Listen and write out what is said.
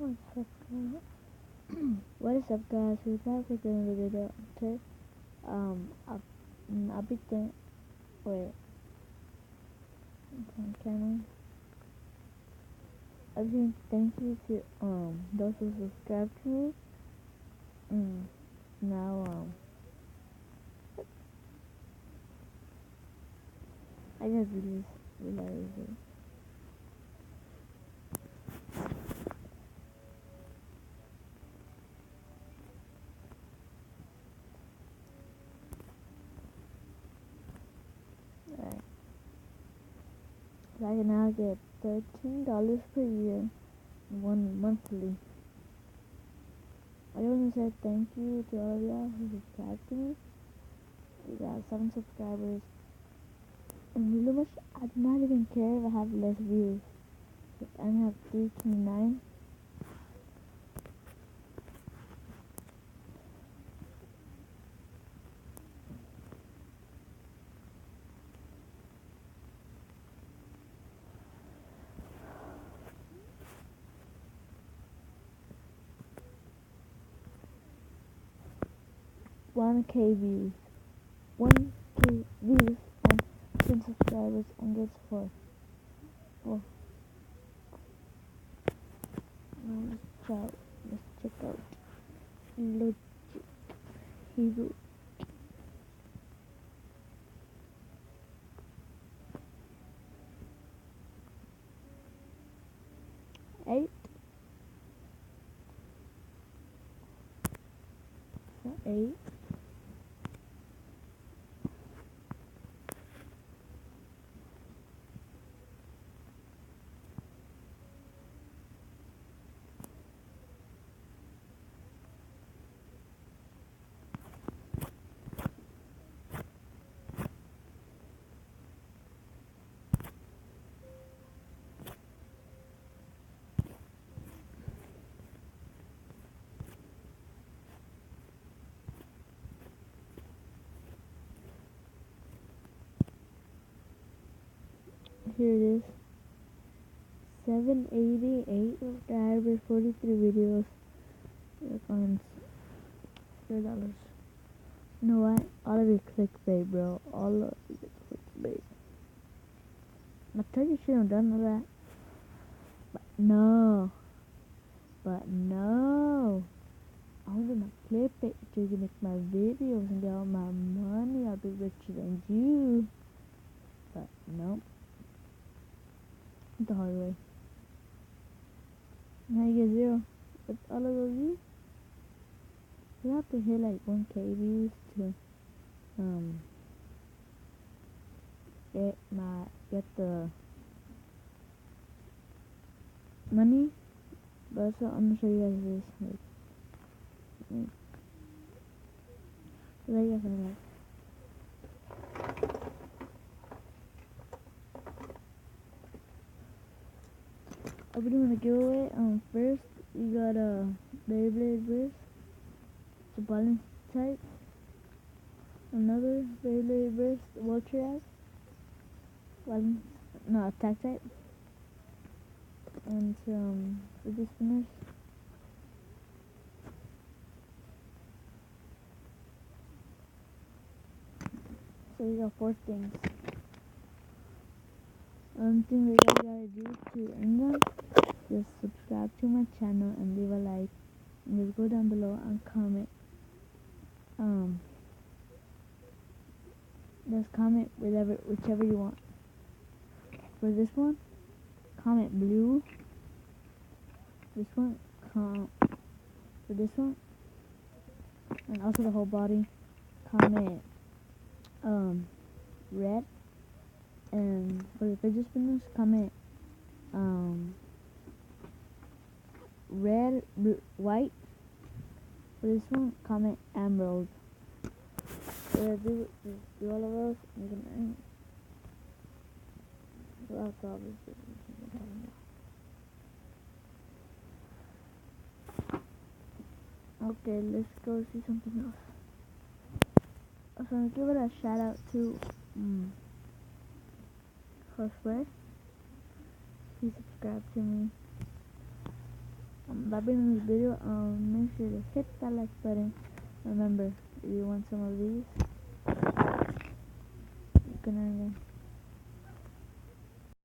What is up, guys? We're back with another video. Today, I'll be wait, camera. I'll be saying thank you to those who subscribe to me. Now I just realized it. Right. So I can now get $13 per year, one monthly. I want to say thank you to all of y'all who subscribe to me. We got 7 subscribers. And really much, I do not even care if I have less views. I only have 329. One K views. 1K views and 10 subscribers and gets 4. Well, let's check out Logic Hero. Eight. 8. Here it is. 788 subscribers, 43 videos. Here comes $4. You know what? All of it clickbait, bro. All of it clickbait. I told you shouldn't have done all that. But no. I'm gonna clip it so you can make my videos and get all my money. I'll be richer than you. But no. The hard way. Now you get 0. With all of those views, you have to hit like 1K views to get the money. But so I'm gonna show you guys this. So there you guys are. I'll be doing a giveaway. First you got a Beyblade Burst. It's a balance type. Another Beyblade Burst Voltraz. Attack type. And some fidget spinners. So you got 4 things. Thing that you gotta do to earn them, just subscribe to my channel and leave a like. And just go down below and comment. Just comment whichever you want. For this one, comment blue. This one, for this one, and also the whole body, comment red. And for the fidget spinners, comment red, blue, white. For this one, comment emerald. So do all of those, you can earn. So that's obviously okay, let's go see something else. So I'm gonna give it a shout out to Josue. He subscribed to me. That being this video, make sure to hit that like button. Remember, if you want some of these, you can earn them.